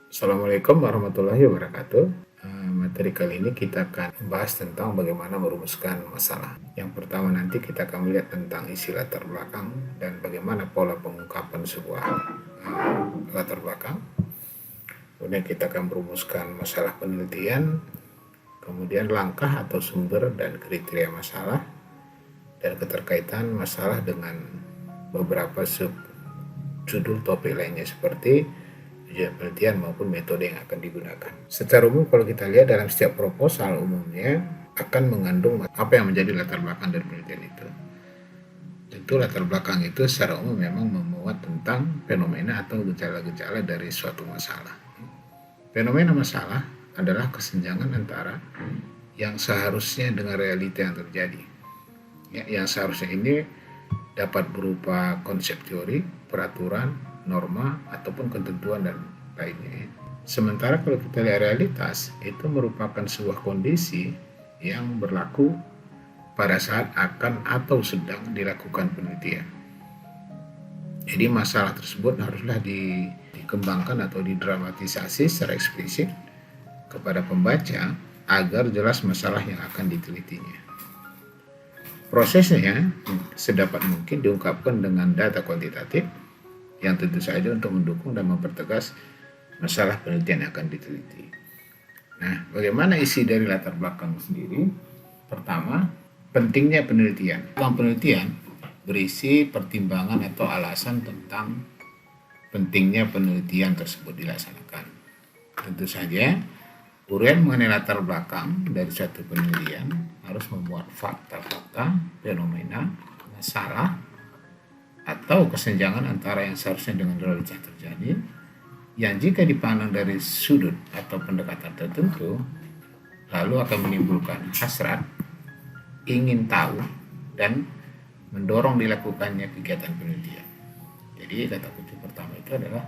Assalamualaikum warahmatullahi wabarakatuh. Materi kali ini kita akan membahas tentang bagaimana merumuskan masalah. Yang pertama nanti kita akan melihat tentang isi latar belakang dan bagaimana pola pengungkapan sebuah latar belakang. Kemudian kita akan merumuskan masalah penelitian, kemudian langkah atau sumber dan kriteria masalah, dan keterkaitan masalah dengan beberapa judul topik lainnya seperti tujuan penelitian maupun metode yang akan digunakan. Secara umum kalau kita lihat dalam setiap proposal umumnya akan mengandung apa yang menjadi latar belakang dari penelitian itu. Tentu latar belakang itu secara umum memang memuat tentang fenomena atau gejala-gejala dari suatu masalah. Fenomena masalah adalah kesenjangan antara yang seharusnya dengan realita yang terjadi. Yang seharusnya ini dapat berupa konsep teori, peraturan, norma, ataupun ketentuan dan lainnya. Sementara kalau kita lihat realitas, itu merupakan sebuah kondisi yang berlaku pada saat akan atau sedang dilakukan penelitian. Jadi masalah tersebut haruslah dikembangkan atau didramatisasi secara eksplisit kepada pembaca agar jelas masalah yang akan ditelitinya. Prosesnya sedapat mungkin diungkapkan dengan data kuantitatif yang tentu saja untuk mendukung dan mempertegas masalah penelitian yang akan diteliti. Nah, bagaimana isi dari latar belakang sendiri? Pertama, pentingnya penelitian. Dalam penelitian berisi pertimbangan atau alasan tentang pentingnya penelitian tersebut dilaksanakan. Tentu saja, uraian mengenai latar belakang dari suatu penelitian harus memuat fakta-fakta, fenomena, masalah, atau kesenjangan antara yang seharusnya dengan realitas terjadi, yang jika dipandang dari sudut atau pendekatan tertentu, lalu akan menimbulkan hasrat, ingin tahu, dan mendorong dilakukannya kegiatan penelitian. Jadi kata kunci pertama itu adalah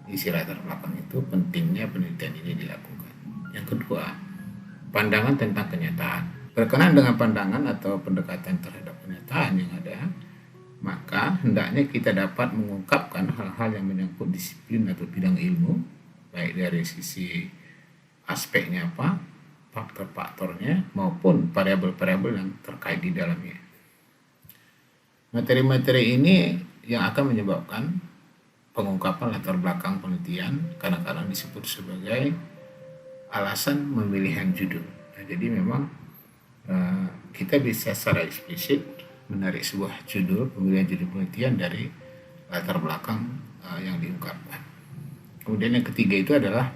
isi latar belakang itu pentingnya penelitian ini dilakukan. Yang kedua, pandangan tentang kenyataan. Berkenaan dengan pandangan atau pendekatan terhadap kenyataan yang ada, maka hendaknya kita dapat mengungkapkan hal-hal yang menyangkut disiplin atau bidang ilmu, baik dari sisi aspeknya apa, faktor-faktornya, maupun variabel-variabel yang terkait di dalamnya. Materi-materi ini yang akan menyebabkan pengungkapan latar belakang penelitian kadang-kadang disebut sebagai alasan pemilihan judul. Nah, jadi memang kita bisa secara eksplisit menarik sebuah judul, pemilihan judul penelitian dari latar belakang yang diungkapkan. Kemudian yang ketiga itu adalah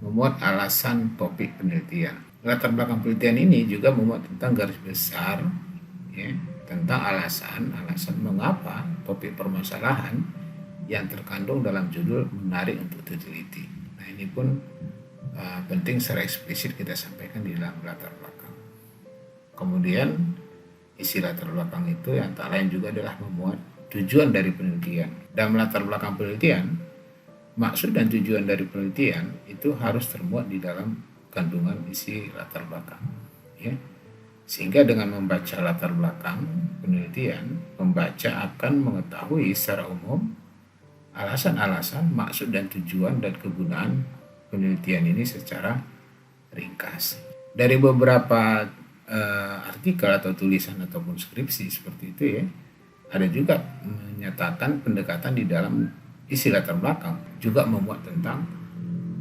memuat alasan topik penelitian. Latar belakang penelitian ini juga memuat tentang garis besar, tentang alasan mengapa topik permasalahan yang terkandung dalam judul menarik untuk diteliti. Nah, ini pun penting secara eksplisit kita sampaikan di dalam latar belakang. Kemudian isi latar belakang itu yang tak lain juga adalah memuat tujuan dari penelitian. Dalam latar belakang penelitian, maksud dan tujuan dari penelitian itu harus termuat di dalam kandungan isi latar belakang. Sehingga dengan membaca latar belakang penelitian, pembaca akan mengetahui secara umum alasan-alasan, maksud dan tujuan dan kegunaan penelitian ini secara ringkas. Dari beberapa artikel atau tulisan ataupun skripsi seperti itu ada juga menyatakan pendekatan di dalam isi latar belakang juga memuat tentang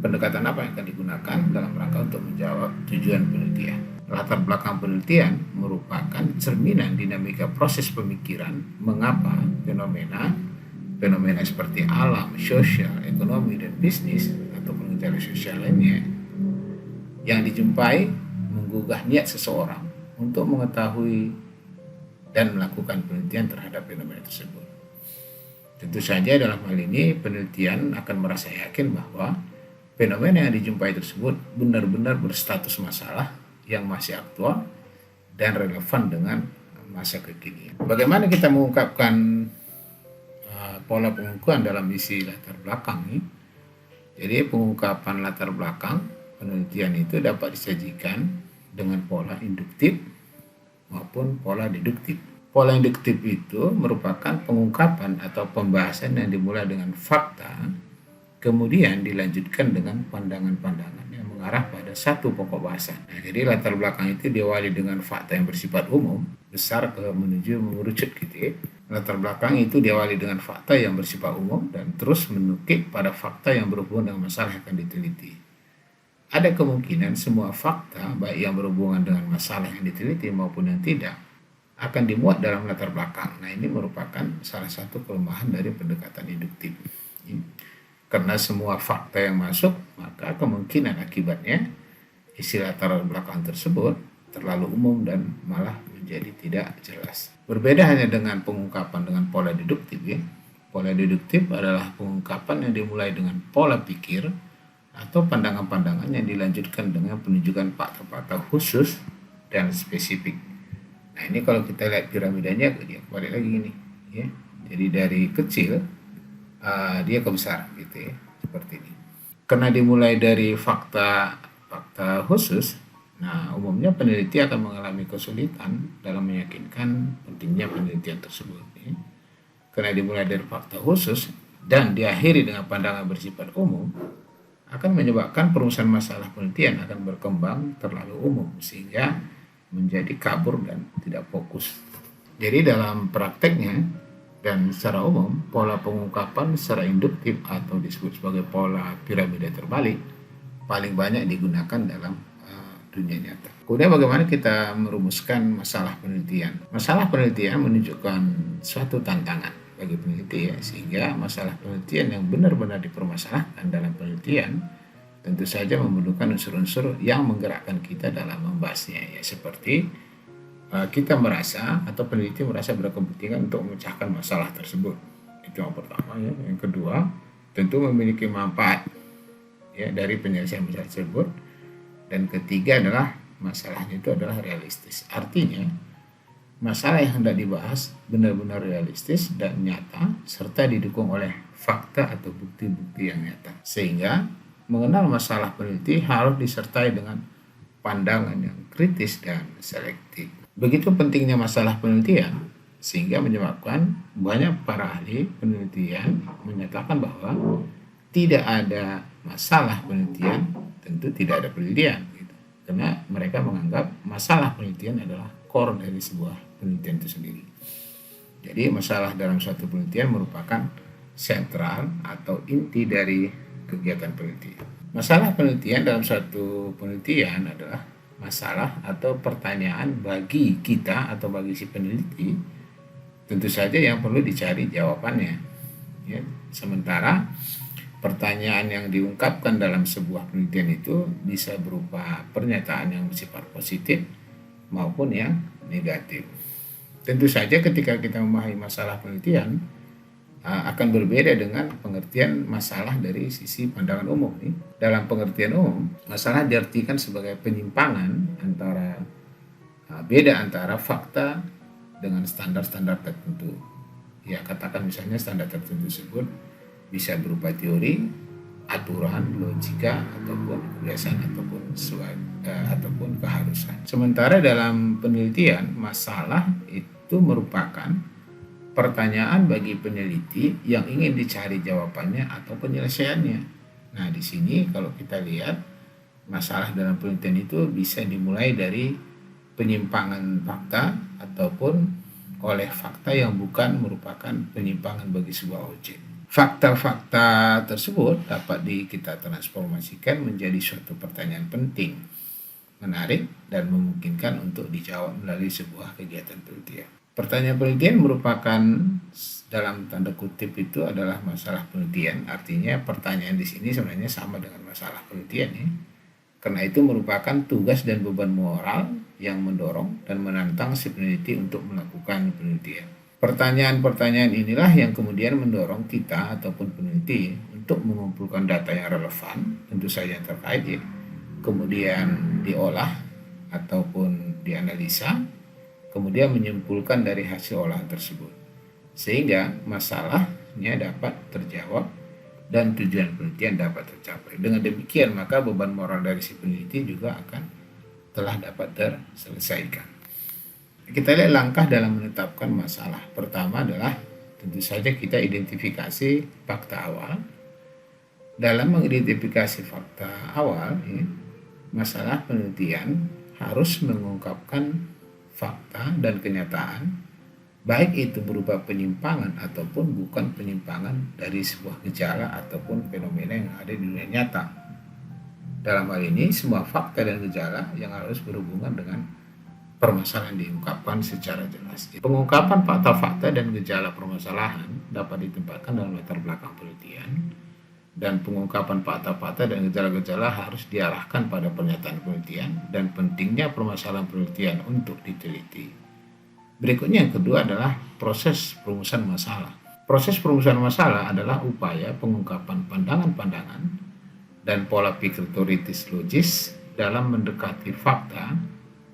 pendekatan apa yang akan digunakan dalam rangka untuk menjawab tujuan penelitian. Latar belakang penelitian merupakan cerminan dinamika proses pemikiran mengapa fenomena seperti alam, sosial, ekonomi, dan bisnis ataupun gejala sosial lainnya yang dijumpai menggugah niat seseorang untuk mengetahui dan melakukan penelitian terhadap fenomena tersebut. Tentu saja dalam hal ini penelitian akan merasa yakin bahwa fenomena yang dijumpai tersebut benar-benar berstatus masalah yang masih aktual dan relevan dengan masa kekinian. Bagaimana kita mengungkapkan pola pengungkapan dalam isi latar belakang ini? Jadi pengungkapan latar belakang penelitian itu dapat disajikan dengan pola induktif maupun pola deduktif. Pola induktif itu merupakan pengungkapan atau pembahasan yang dimulai dengan fakta, kemudian dilanjutkan dengan pandangan-pandangan yang mengarah pada satu pokok bahasan. Nah, jadi latar belakang itu diawali dengan fakta yang bersifat umum, besar ke menuju mengerucut gitu ya. Latar belakang itu diawali dengan fakta yang bersifat umum dan terus menukik pada fakta yang berhubungan dengan masalah yang akan diteliti. Ada kemungkinan semua fakta, baik yang berhubungan dengan masalah yang diteliti maupun yang tidak, akan dimuat dalam latar belakang. Nah, ini merupakan salah satu kelemahan dari pendekatan induktif. Karena semua fakta yang masuk, maka kemungkinan akibatnya isi latar belakang tersebut terlalu umum dan malah menjadi tidak jelas. Berbeda hanya dengan pengungkapan dengan pola deduktif ya. Pola deduktif adalah pengungkapan yang dimulai dengan pola pikir atau pandangan-pandangan yang dilanjutkan dengan penunjukan fakta-fakta khusus dan spesifik. Nah, ini kalau kita lihat piramidanya dia balik lagi gini ya. Jadi dari kecil dia ke besar gitu ya, seperti ini. Karena dimulai dari fakta khusus, nah umumnya peneliti akan mengalami kesulitan dalam meyakinkan pentingnya penelitian tersebut ya. Karena dimulai dari fakta khusus dan diakhiri dengan pandangan bersifat umum, akan menyebabkan perumusan masalah penelitian akan berkembang terlalu umum sehingga menjadi kabur dan tidak fokus. Jadi dalam prakteknya dan secara umum, pola pengungkapan secara induktif atau disebut sebagai pola piramida terbalik paling banyak digunakan dalam dunia nyata. Kemudian bagaimana kita merumuskan masalah penelitian? Masalah penelitian menunjukkan suatu tantangan bagi peneliti ya, sehingga masalah penelitian yang benar-benar dipermasalahkan dalam penelitian tentu saja membutuhkan unsur-unsur yang menggerakkan kita dalam membahasnya ya, seperti kita merasa atau peneliti merasa berkepentingan untuk memecahkan masalah tersebut. Itu yang pertama ya. Yang kedua, tentu memiliki manfaat ya dari penyelesaian masalah tersebut. Dan ketiga adalah masalahnya itu adalah realistis. Artinya, masalah yang hendak dibahas benar-benar realistis dan nyata serta didukung oleh fakta atau bukti-bukti yang nyata. Sehingga mengenal masalah peneliti harus disertai dengan pandangan yang kritis dan selektif. Begitu pentingnya masalah penelitian sehingga menyebabkan banyak para ahli penelitian menyatakan bahwa tidak ada masalah penelitian, tentu tidak ada penelitian gitu. Karena mereka menganggap masalah penelitian adalah core dari sebuah penelitian itu sendiri. Jadi masalah dalam suatu penelitian merupakan sentral atau inti dari kegiatan penelitian. Masalah penelitian dalam suatu penelitian adalah masalah atau pertanyaan bagi kita atau bagi si peneliti tentu saja yang perlu dicari jawabannya ya. Sementara pertanyaan yang diungkapkan dalam sebuah penelitian itu bisa berupa pernyataan yang bersifat positif maupun yang negatif. Tentu saja ketika kita memahami masalah penelitian akan berbeda dengan pengertian masalah dari sisi pandangan umum nih. Dalam pengertian umum, masalah diartikan sebagai penyimpangan antara beda antara fakta dengan standar-standar tertentu. Ya, katakan misalnya standar tertentu tersebut bisa berupa teori, aturan, logika ataupun kebiasaan ataupun keharusan. Sementara dalam penelitian, masalah itu merupakan pertanyaan bagi peneliti yang ingin dicari jawabannya atau penyelesaiannya. Nah, di sini kalau kita lihat masalah dalam penelitian itu bisa dimulai dari penyimpangan fakta ataupun oleh fakta yang bukan merupakan penyimpangan bagi sebuah objek. Fakta-fakta tersebut dapat kita transformasikan menjadi suatu pertanyaan penting, menarik, dan memungkinkan untuk dijawab melalui sebuah kegiatan penelitian. Pertanyaan penelitian merupakan dalam tanda kutip itu adalah masalah penelitian. Artinya pertanyaan di sini sebenarnya sama dengan masalah penelitian ya. Karena itu merupakan tugas dan beban moral yang mendorong dan menantang si peneliti untuk melakukan penelitian. Pertanyaan-pertanyaan inilah yang kemudian mendorong kita ataupun peneliti untuk mengumpulkan data yang relevan, tentu saja yang terkait ya. Kemudian diolah ataupun dianalisa, kemudian menyimpulkan dari hasil olahan tersebut sehingga masalahnya dapat terjawab dan tujuan penelitian dapat tercapai. Dengan demikian maka beban moral dari si peneliti juga akan telah dapat terselesaikan. Kita lihat langkah dalam menetapkan masalah. Pertama adalah tentu saja kita identifikasi fakta awal. Dalam mengidentifikasi fakta awal, ya, masalah penelitian harus mengungkapkan fakta dan kenyataan, baik itu berupa penyimpangan ataupun bukan penyimpangan dari sebuah gejala ataupun fenomena yang ada di dunia nyata. Dalam hal ini, semua fakta dan gejala yang harus berhubungan dengan permasalahan diungkapkan secara jelas. Pengungkapan fakta-fakta dan gejala permasalahan dapat ditempatkan dalam latar belakang penelitian, dan pengungkapan fakta-fakta dan gejala-gejala harus diarahkan pada pernyataan penelitian dan pentingnya permasalahan penelitian untuk diteliti. Berikutnya yang kedua adalah proses perumusan masalah. Proses perumusan masalah adalah upaya pengungkapan pandangan-pandangan dan pola pikir teoritis logis dalam mendekati fakta,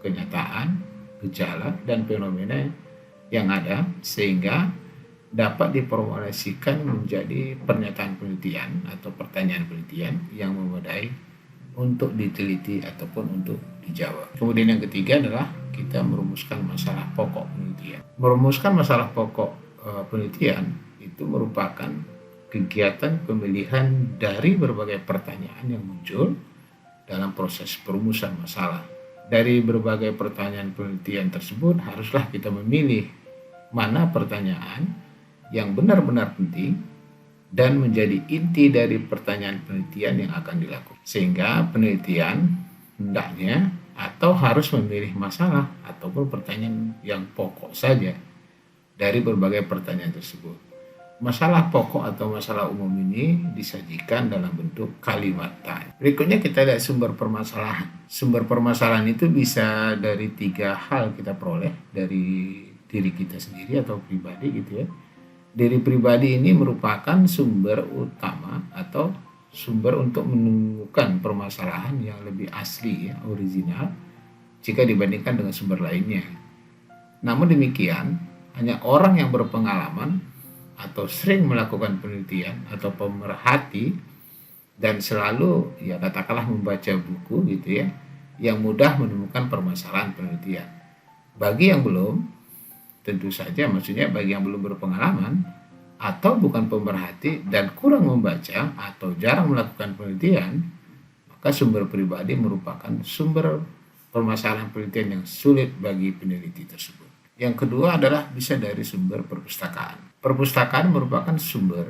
kenyataan, gejala, dan fenomena yang ada sehingga dapat diformulasikan menjadi pernyataan penelitian atau pertanyaan penelitian yang memadai untuk diteliti ataupun untuk dijawab. Kemudian yang ketiga adalah kita merumuskan masalah pokok penelitian. Merumuskan masalah pokok penelitian itu merupakan kegiatan pemilihan dari berbagai pertanyaan yang muncul dalam proses perumusan masalah. Dari berbagai pertanyaan penelitian tersebut haruslah kita memilih mana pertanyaan yang benar-benar penting dan menjadi inti dari pertanyaan penelitian yang akan dilakukan. Sehingga penelitian hendaknya atau harus memilih masalah ataupun pertanyaan yang pokok saja dari berbagai pertanyaan tersebut. Masalah pokok atau masalah umum ini disajikan dalam bentuk kalimat tanya. Berikutnya kita lihat sumber permasalahan. Sumber permasalahan itu bisa dari 3 hal kita peroleh dari diri kita sendiri atau pribadi gitu ya. Diri pribadi ini merupakan sumber utama atau sumber untuk menemukan permasalahan yang lebih asli, ya, original, jika dibandingkan dengan sumber lainnya. Namun demikian, hanya orang yang berpengalaman atau sering melakukan penelitian atau pemerhati dan selalu ya katakanlah membaca buku gitu ya, yang mudah menemukan permasalahan penelitian. Bagi yang belum, tentu saja maksudnya bagi yang belum berpengalaman atau bukan pemerhati dan kurang membaca atau jarang melakukan penelitian, maka sumber pribadi merupakan sumber permasalahan penelitian yang sulit bagi peneliti tersebut. Yang kedua adalah bisa dari sumber perpustakaan. Perpustakaan merupakan sumber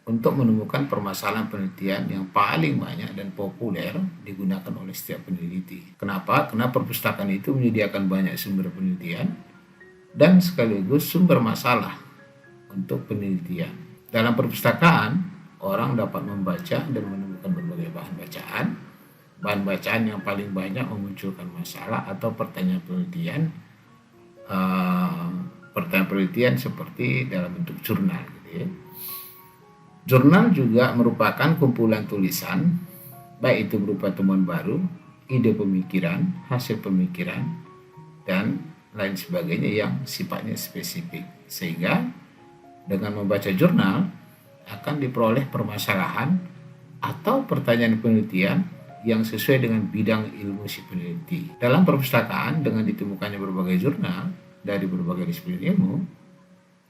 untuk menemukan permasalahan penelitian yang paling banyak dan populer digunakan oleh setiap peneliti. Kenapa? Karena perpustakaan itu menyediakan banyak sumber penelitian dan sekaligus sumber masalah untuk penelitian. Dalam perpustakaan, orang dapat membaca dan menemukan berbagai bahan bacaan. Bahan bacaan yang paling banyak memunculkan masalah atau pertanyaan penelitian seperti dalam bentuk jurnal gitu ya. Jurnal juga merupakan kumpulan tulisan, baik itu berupa temuan baru, ide pemikiran, hasil pemikiran, dan lain sebagainya yang sifatnya spesifik. Sehingga dengan membaca jurnal akan diperoleh permasalahan atau pertanyaan penelitian yang sesuai dengan bidang ilmu si peneliti. Dalam perpustakaan dengan ditemukannya berbagai jurnal dari berbagai disiplin ilmu,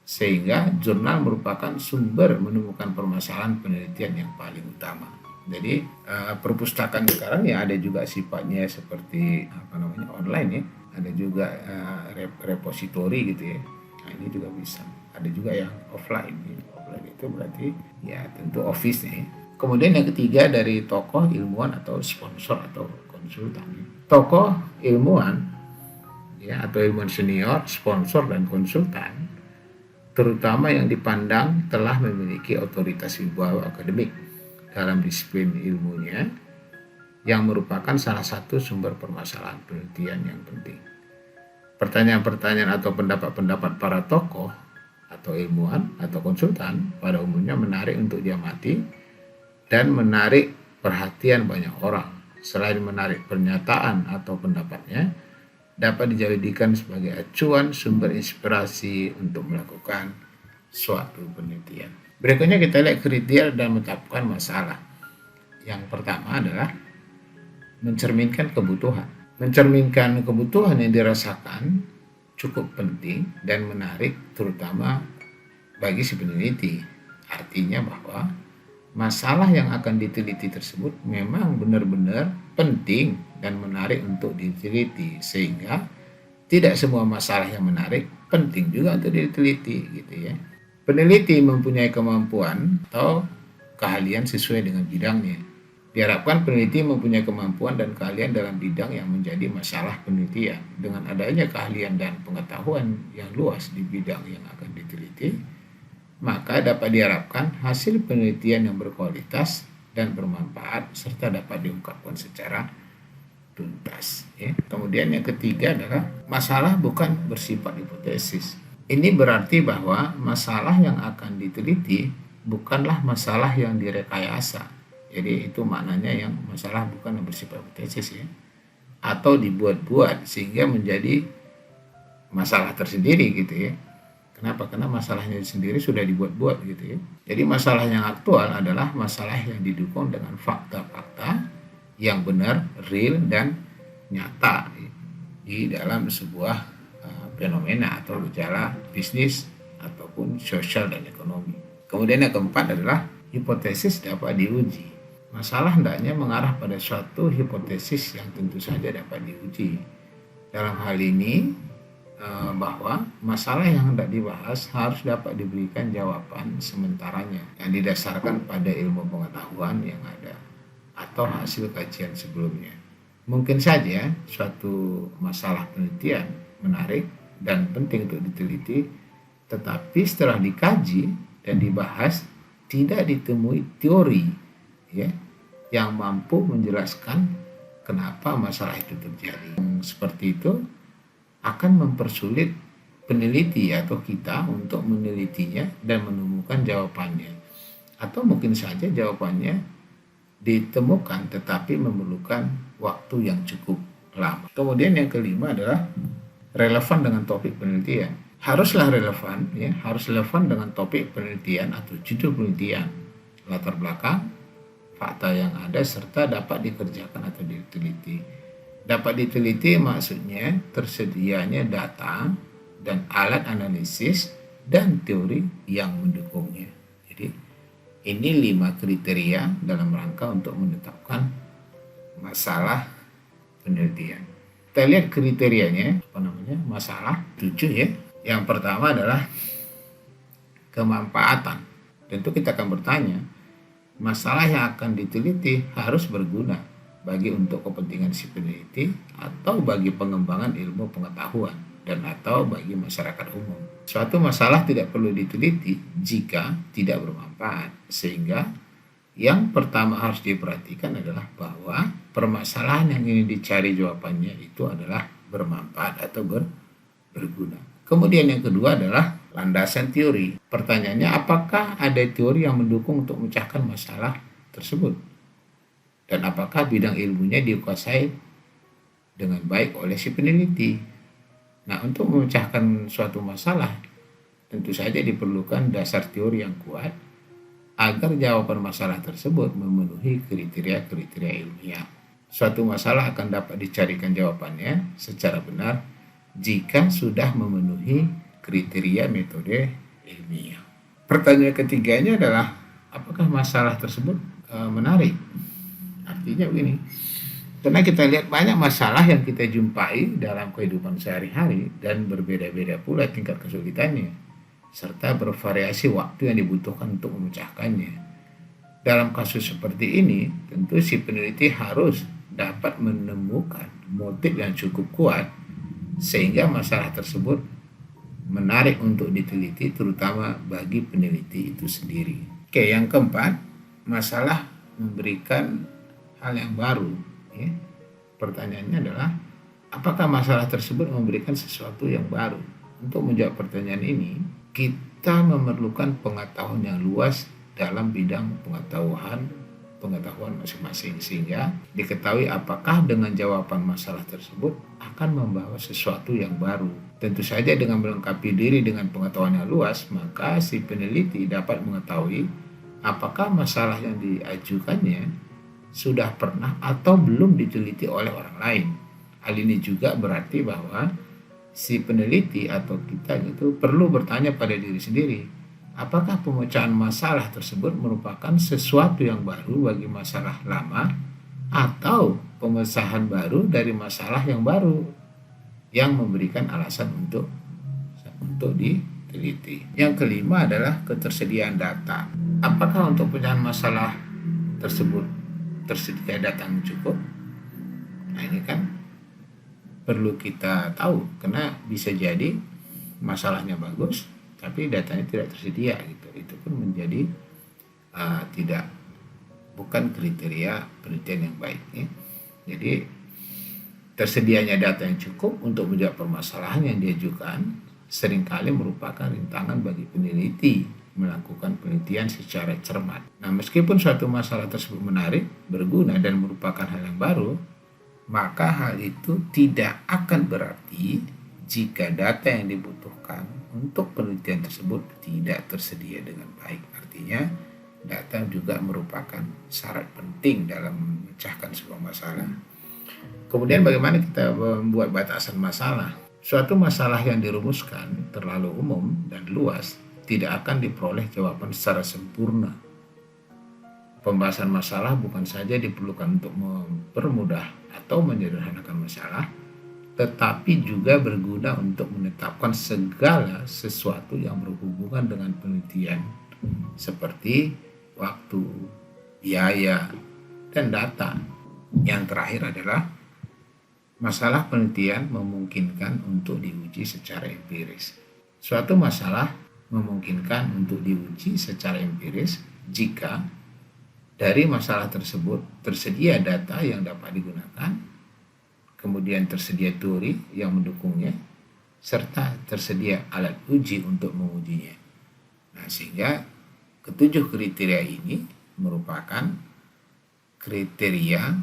sehingga jurnal merupakan sumber menemukan permasalahan penelitian yang paling utama. Jadi perpustakaan sekarang ya ada juga sifatnya seperti online ya. Ada juga repositori gitu ya. Nah, ini juga bisa. Ada juga yang offline. Offline itu berarti ya tentu office nih. Kemudian yang ketiga dari tokoh ilmuwan atau sponsor atau konsultan. Tokoh ilmuwan ya atau ilmuwan senior, sponsor dan konsultan terutama yang dipandang telah memiliki otoritas wibawa akademik dalam disiplin ilmunya yang merupakan salah satu sumber permasalahan penelitian yang penting. Pertanyaan-pertanyaan atau pendapat-pendapat para tokoh atau ilmuwan atau konsultan pada umumnya menarik untuk diamati dan menarik perhatian banyak orang. Selain menarik pernyataan atau pendapatnya, dapat dijadikan sebagai acuan sumber inspirasi untuk melakukan suatu penelitian. Berikutnya kita lihat kriteria dan menetapkan masalah. Yang pertama adalah mencerminkan kebutuhan. Mencerminkan kebutuhan yang dirasakan cukup penting dan menarik terutama bagi si peneliti. Artinya bahwa masalah yang akan diteliti tersebut memang benar-benar penting dan menarik untuk diteliti, sehingga tidak semua masalah yang menarik penting juga untuk diteliti gitu ya. Peneliti mempunyai kemampuan atau keahlian sesuai dengan bidangnya. Diharapkan peneliti mempunyai kemampuan dan keahlian dalam bidang yang menjadi masalah penelitian. Dengan adanya keahlian dan pengetahuan yang luas di bidang yang akan diteliti, maka dapat diharapkan hasil penelitian yang berkualitas dan bermanfaat serta dapat diungkapkan secara tuntas. Ya. Kemudian yang ketiga adalah masalah bukan bersifat hipotesis. Ini berarti bahwa masalah yang akan diteliti bukanlah masalah yang direkayasa. Jadi itu maknanya yang masalah bukan yang bersifat hipotesis ya, atau dibuat-buat sehingga menjadi masalah tersendiri gitu ya. Kenapa? Karena masalahnya sendiri sudah dibuat-buat gitu ya. Jadi masalah yang aktual adalah masalah yang didukung dengan fakta-fakta yang benar, real dan nyata di dalam sebuah fenomena atau gejala bisnis ataupun sosial dan ekonomi. Kemudian yang keempat adalah hipotesis dapat diuji. Masalah hendaknya mengarah pada suatu hipotesis yang tentu saja dapat diuji. Dalam hal ini bahwa masalah yang hendak dibahas harus dapat diberikan jawaban sementaranya yang didasarkan pada ilmu pengetahuan yang ada atau hasil kajian sebelumnya. Mungkin saja suatu masalah penelitian menarik dan penting untuk diteliti, tetapi setelah dikaji dan dibahas tidak ditemui teori ya yang mampu menjelaskan kenapa masalah itu terjadi. Seperti itu akan mempersulit peneliti atau kita untuk menelitinya dan menemukan jawabannya. Atau mungkin saja jawabannya ditemukan tetapi memerlukan waktu yang cukup lama. Kemudian yang kelima adalah relevan dengan topik penelitian. Haruslah relevan ya, harus relevan dengan topik penelitian atau judul penelitian, latar belakang, fakta yang ada serta dapat dikerjakan atau diteliti. Dapat diteliti maksudnya tersedianya data dan alat analisis dan teori yang mendukungnya. Jadi ini 5 kriteria dalam rangka untuk menetapkan masalah penelitian. Kita lihat kriterianya, masalah 7 ya. Yang pertama adalah kemanfaatan. Tentu kita akan bertanya, masalah yang akan diteliti harus berguna bagi untuk kepentingan si peneliti atau bagi pengembangan ilmu pengetahuan dan atau bagi masyarakat umum. Suatu masalah tidak perlu diteliti jika tidak bermanfaat, sehingga yang pertama harus diperhatikan adalah bahwa permasalahan yang ingin dicari jawabannya itu adalah bermanfaat atau berguna. Kemudian yang kedua adalah landasan teori. Pertanyaannya, apakah ada teori yang mendukung untuk memecahkan masalah tersebut? Dan apakah bidang ilmunya dikuasai dengan baik oleh si peneliti? Nah, untuk memecahkan suatu masalah, tentu saja diperlukan dasar teori yang kuat agar jawaban masalah tersebut memenuhi kriteria-kriteria ilmiah. Suatu masalah akan dapat dicarikan jawabannya secara benar jika sudah memenuhi kriteria metode ilmiah. Pertanyaan ketiganya adalah, apakah masalah tersebut menarik? Artinya begini, karena kita lihat banyak masalah yang kita jumpai dalam kehidupan sehari-hari dan berbeda-beda pula tingkat kesulitannya, serta bervariasi waktu yang dibutuhkan untuk memecahkannya. Dalam kasus seperti ini, tentu si peneliti harus dapat menemukan motif yang cukup kuat sehingga masalah tersebut menarik untuk diteliti, terutama bagi peneliti itu sendiri. Oke, yang keempat, masalah memberikan hal yang baru. Ya. Pertanyaannya adalah, apakah masalah tersebut memberikan sesuatu yang baru? Untuk menjawab pertanyaan ini, kita memerlukan pengetahuan yang luas dalam bidang pengetahuan masing-masing, sehingga diketahui apakah dengan jawaban masalah tersebut akan membawa sesuatu yang baru. Tentu saja dengan melengkapi diri dengan pengetahuan yang luas, maka si peneliti dapat mengetahui apakah masalah yang diajukannya sudah pernah atau belum diteliti oleh orang lain. Hal ini juga berarti bahwa si peneliti atau kita itu perlu bertanya pada diri sendiri, apakah pemecahan masalah tersebut merupakan sesuatu yang baru bagi masalah lama atau pemecahan baru dari masalah yang baru yang memberikan alasan untuk diteliti. Yang kelima adalah ketersediaan data. Apakah untuk pemecahan masalah tersebut tersedia data yang cukup? Nah, ini kan perlu kita tahu, karena bisa jadi masalahnya bagus tapi datanya tidak tersedia gitu. Itu pun menjadi bukan kriteria penelitian yang baik ya. Jadi tersedianya data yang cukup untuk menjawab permasalahan yang diajukan seringkali merupakan rintangan bagi peneliti melakukan penelitian secara cermat. Nah, meskipun suatu masalah tersebut menarik, berguna, dan merupakan hal yang baru, maka hal itu tidak akan berarti jika data yang dibutuhkan untuk penelitian tersebut tidak tersedia dengan baik. Artinya, data juga merupakan syarat penting dalam memecahkan sebuah masalah. Kemudian bagaimana kita membuat batasan masalah? Suatu masalah yang dirumuskan terlalu umum dan luas tidak akan diperoleh jawaban secara sempurna. Pembahasan masalah bukan saja diperlukan untuk mempermudah atau menyederhanakan masalah, tetapi juga berguna untuk menetapkan segala sesuatu yang berhubungan dengan penelitian, seperti waktu, biaya, dan data. Yang terakhir adalah masalah penelitian memungkinkan untuk diuji secara empiris. Suatu masalah memungkinkan untuk diuji secara empiris jika dari masalah tersebut tersedia data yang dapat digunakan, kemudian tersedia teori yang mendukungnya, serta tersedia alat uji untuk mengujinya. Nah, sehingga ketujuh kriteria ini merupakan kriteria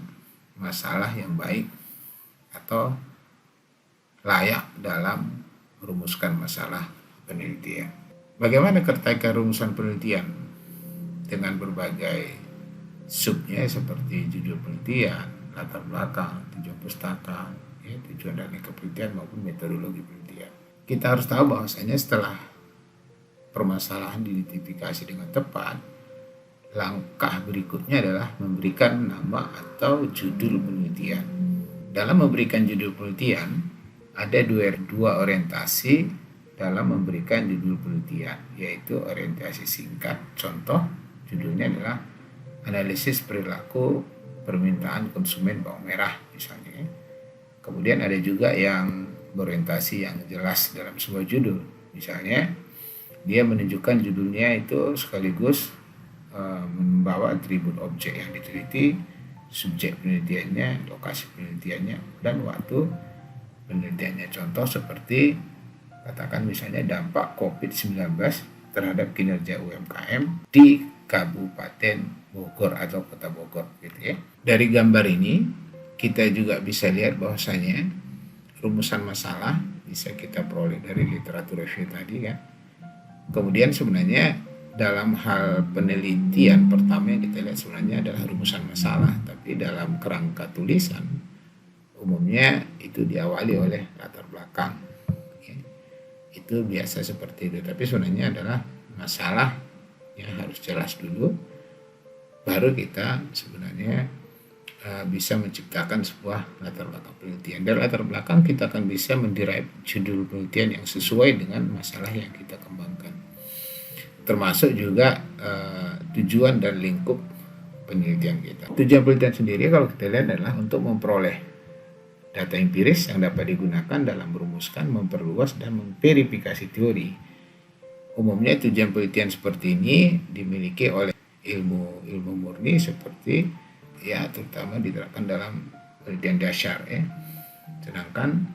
masalah yang baik atau layak dalam merumuskan masalah penelitian. Bagaimana terkait rumusan penelitian dengan berbagai subnya seperti judul penelitian, latar belakang, tujuan pustaka, tujuan dan penelitian maupun metodologi penelitian. Kita harus tahu bahwasanya setelah permasalahan diidentifikasi dengan tepat, langkah berikutnya adalah memberikan nama atau judul penelitian. Dalam memberikan judul penelitian, ada dua orientasi dalam memberikan judul penelitian, yaitu orientasi singkat. Contoh, judulnya adalah analisis perilaku permintaan konsumen bawang merah misalnya. Kemudian ada juga yang berorientasi yang jelas dalam sebuah judul. Misalnya, dia menunjukkan judulnya itu sekaligus membawa atribut objek yang diteliti, subjek penelitiannya, lokasi penelitiannya, dan waktu penelitiannya. Contoh seperti katakan misalnya dampak COVID-19 terhadap kinerja UMKM di Kabupaten Bogor atau Kota Bogor gitu ya. Dari gambar ini kita juga bisa lihat bahwasanya rumusan masalah bisa kita peroleh dari literatur review tadi kan. Kemudian sebenarnya dalam hal penelitian pertama yang kita lihat sebenarnya adalah rumusan masalah, tapi dalam kerangka tulisan umumnya itu diawali oleh latar belakang. Itu biasa seperti itu, tapi sebenarnya adalah masalah yang harus jelas dulu, baru kita sebenarnya bisa menciptakan sebuah latar belakang penelitian. Dari latar belakang kita akan bisa menderive judul penelitian yang sesuai dengan masalah yang kita kembangkan, termasuk juga tujuan dan lingkup penelitian kita. Tujuan penelitian sendiri kalau kita lihat adalah untuk memperoleh data empiris yang dapat digunakan dalam merumuskan, memperluas, dan memverifikasi teori. Umumnya tujuan penelitian seperti ini dimiliki oleh ilmu murni seperti terutama diterapkan dalam penelitian dasar ya. Sedangkan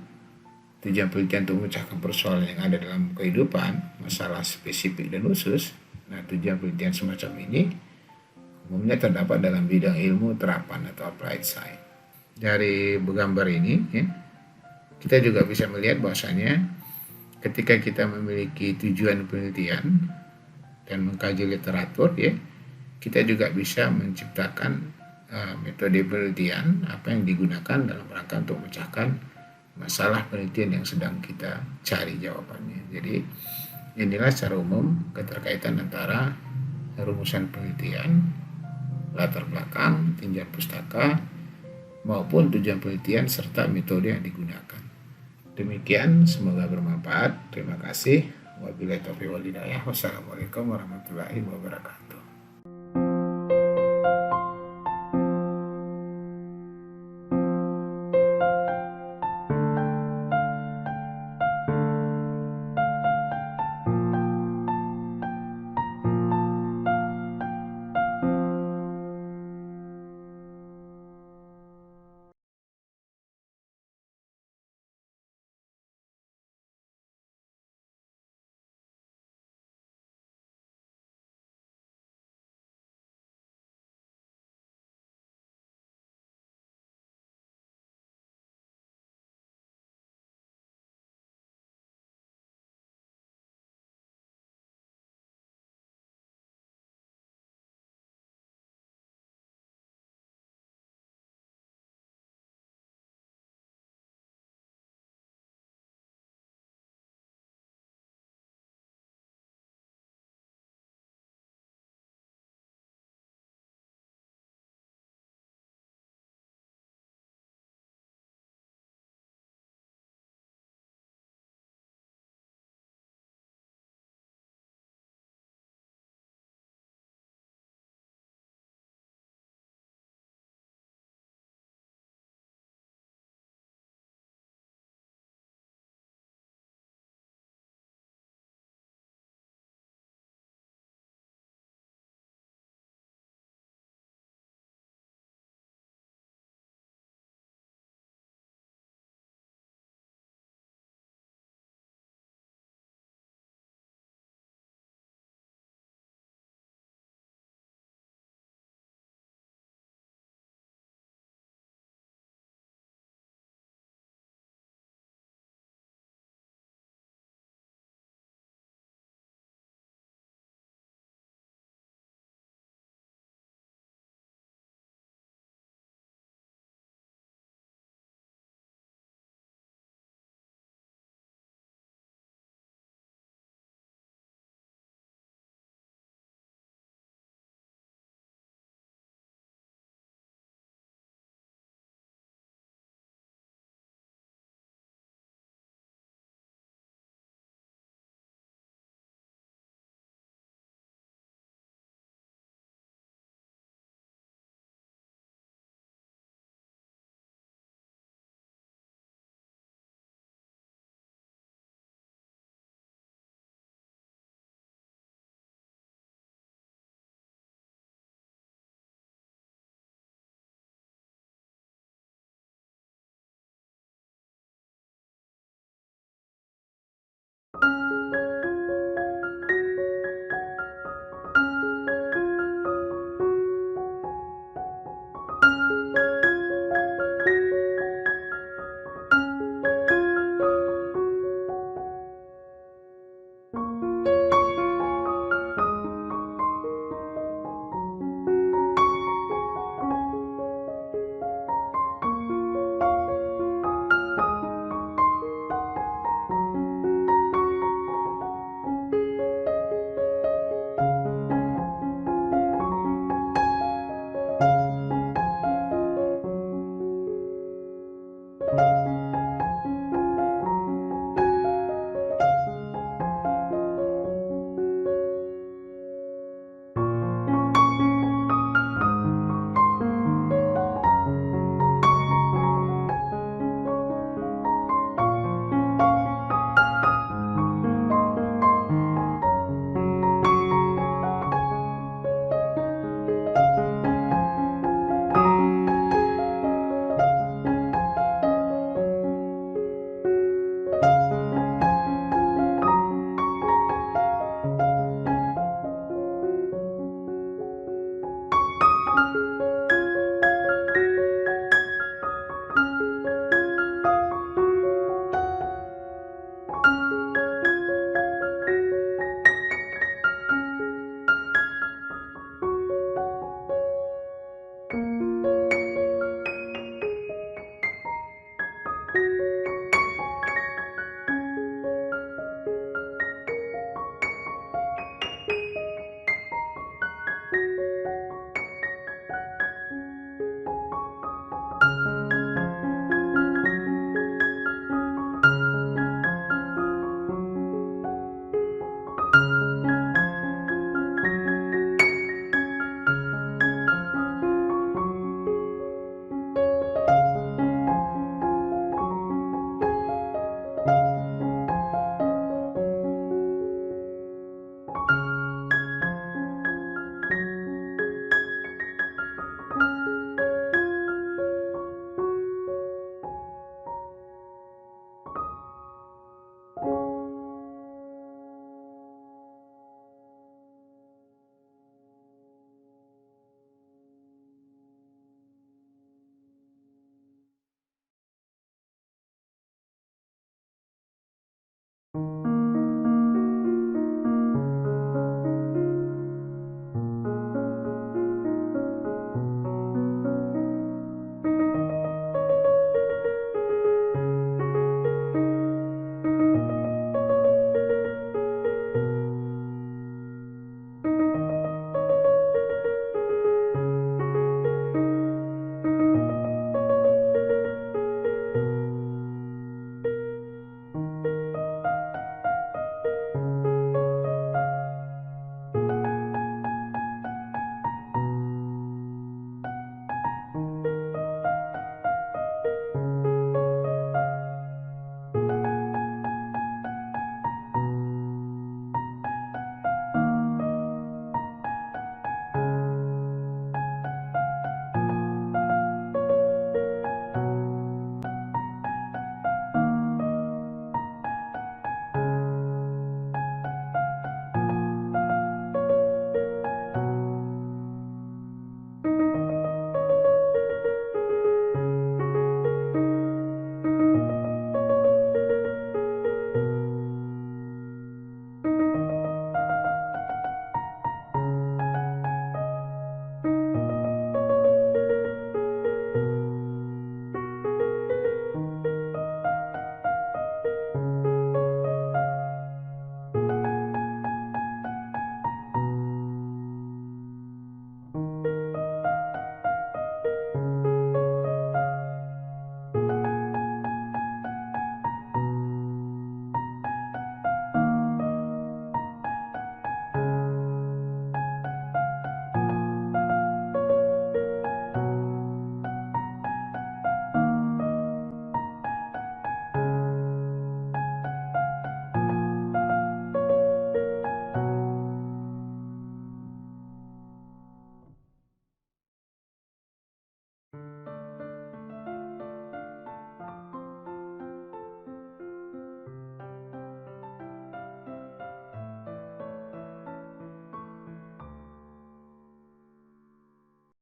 tujuan penelitian untuk memecahkan persoalan yang ada dalam kehidupan, masalah spesifik dan khusus. Nah, tujuan penelitian semacam ini umumnya terdapat dalam bidang ilmu terapan atau applied science. Dari gambar ini kita juga bisa melihat bahwasanya ketika kita memiliki tujuan penelitian dan mengkaji literatur kita juga bisa menciptakan metode penelitian apa yang digunakan dalam rangka untuk memecahkan masalah penelitian yang sedang kita cari jawabannya. Jadi Inilah secara umum keterkaitan antara rumusan penelitian, latar belakang, tinjauan pustaka, maupun tujuan penelitian serta metode yang digunakan. Demikian, semoga bermanfaat. Terima kasih. Wabillahi taufiq wal hidayah. Wassalamualaikum warahmatullahi wabarakatuh.